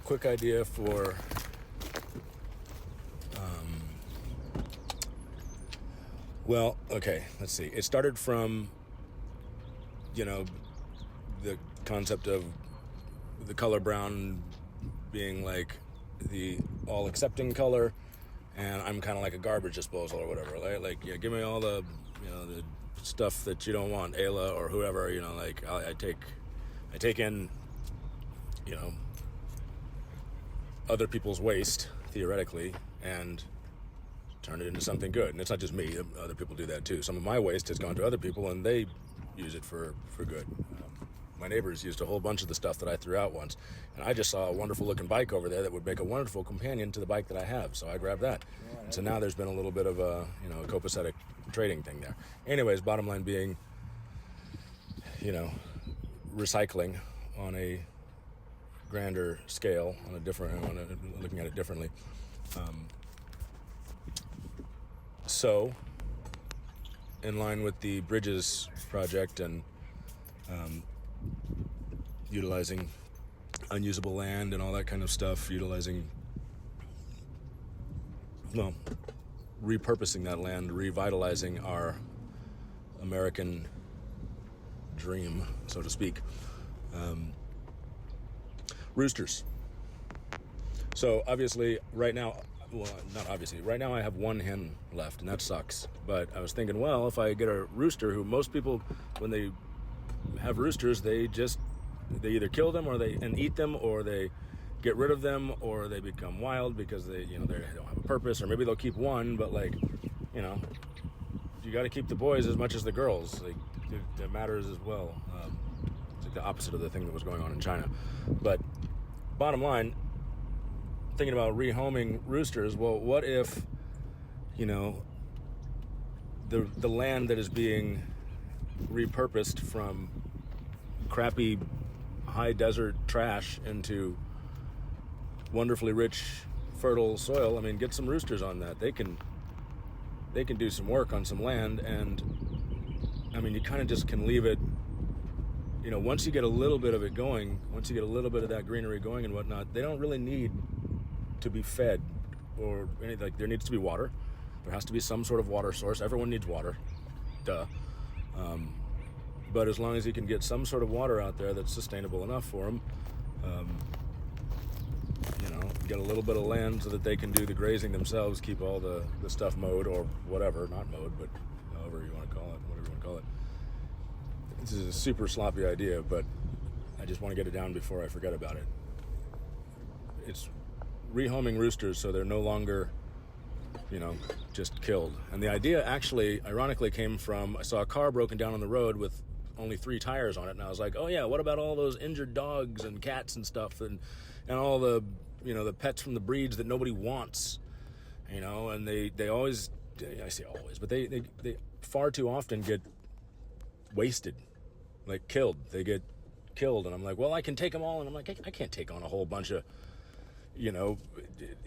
quick idea for well, okay, let's see. It started from, the concept of the color brown being like the all-accepting color, and I'm kind of like a garbage disposal or whatever, right? Like, yeah, give me all the, the stuff that you don't want, Ayla or whoever, like I take in, other people's waste, theoretically, and turn it into something good. And it's not just me, other people do that too. Some of my waste has gone to other people and they use it for good. My neighbors used a whole bunch of the stuff that I threw out once, and I just saw a wonderful looking bike over there that would make a wonderful companion to the bike that I have, so I grabbed that. And so now there's been a little bit of a copacetic trading thing there. Anyways, bottom line being, recycling on a grander scale, looking at it differently. So, in line with the Bridges project and utilizing unusable land and all that kind of stuff, repurposing that land, revitalizing our American dream, so to speak. Roosters. So obviously right now I have one hen left, and that sucks. But I was thinking, well, if I get a rooster, who most people, when they have roosters, they either kill them and eat them, or they get rid of them, or they become wild because they don't have a purpose, or maybe they'll keep one, but you got to keep the boys as much as the girls. It matters as well. It's like the opposite of the thing that was going on in China. But bottom line, thinking about rehoming roosters, well, what if, the land that is being repurposed from crappy high desert trash into wonderfully rich, fertile soil? I mean, get some roosters on that. They can do some work on some land, and I mean, you kind of just can leave it, once you get a little bit of it going, once you get a little bit of that greenery going and whatnot, they don't really need to be fed or anything. There needs to be water. There has to be some sort of water source. Everyone needs water. Duh. But as long as you can get some sort of water out there that's sustainable enough for them, get a little bit of land so that they can do the grazing themselves, keep all the stuff mowed or whatever, not mowed, but however you want to call it, whatever you want to call it. This is a super sloppy idea, but I just want to get it down before I forget about it. It's rehoming roosters so they're no longer, just killed. And the idea actually, ironically, came from, I saw a car broken down on the road with only 3 tires on it, and I was like, oh yeah, what about all those injured dogs and cats and stuff, and all the, the pets from the breeds that nobody wants, and they always, I say always, but they far too often get wasted, like killed. They get killed, and I'm like, well, I can take them all, and I'm like, I can't take on a whole bunch of,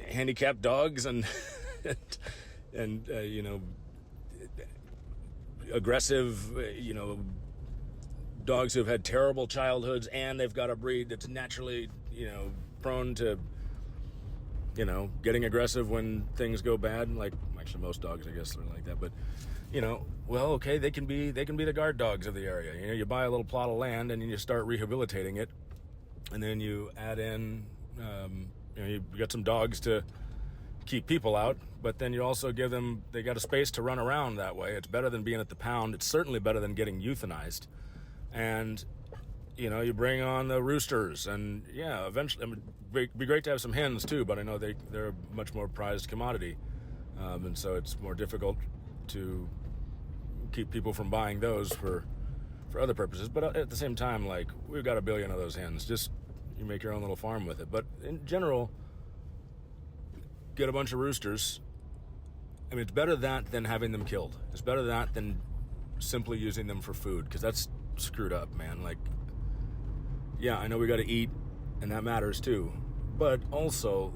handicapped dogs and aggressive, dogs who've had terrible childhoods, and they've got a breed that's naturally, prone to, getting aggressive when things go bad. Like, actually, most dogs, I guess, are like that. But, well, okay, they can be the guard dogs of the area. You buy a little plot of land and you start rehabilitating it, and then you add in, you got some dogs to keep people out, but then you also give them, they got a space to run around that way. It's better than being at the pound. It's certainly better than getting euthanized. And, you bring on the roosters, and yeah, eventually, it'd be great to have some hens too, but I know they're a much more prized commodity. And so it's more difficult to keep people from buying those for other purposes. But at the same time, we've got 1 billion of those hens. Just, you make your own little farm with it. But in general, get a bunch of roosters. I mean, it's better that than having them killed. It's better that than simply using them for food, because that's screwed up, man. Yeah, I know we got to eat, and that matters too. But also,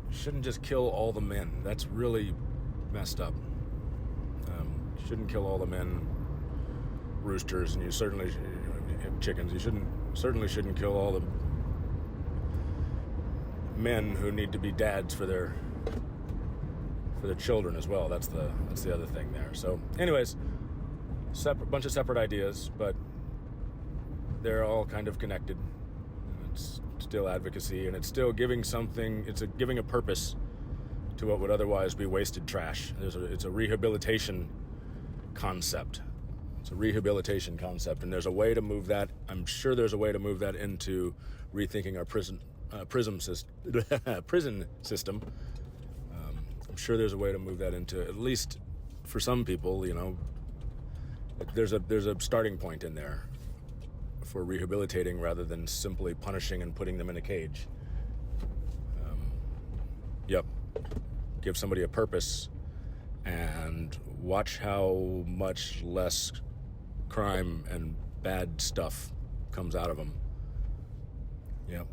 shouldn't just kill all the men. That's really messed up. Shouldn't kill all the men roosters, and you certainly chickens. You certainly shouldn't kill all the men who need to be dads for their children as well. That's the other thing there. So anyways, bunch of separate ideas, but they're all kind of connected. It's still advocacy, and it's still giving something. Giving a purpose to what would otherwise be wasted trash. It's a rehabilitation concept. It's a rehabilitation concept, and there's a way to move that. I'm sure there's a way to move that into rethinking our prison system. I'm sure there's a way to move that into, at least for some people, there's a starting point in there for rehabilitating rather than simply punishing and putting them in a cage. Yep. Give somebody a purpose and watch how much less crime and bad stuff comes out of them. Yep.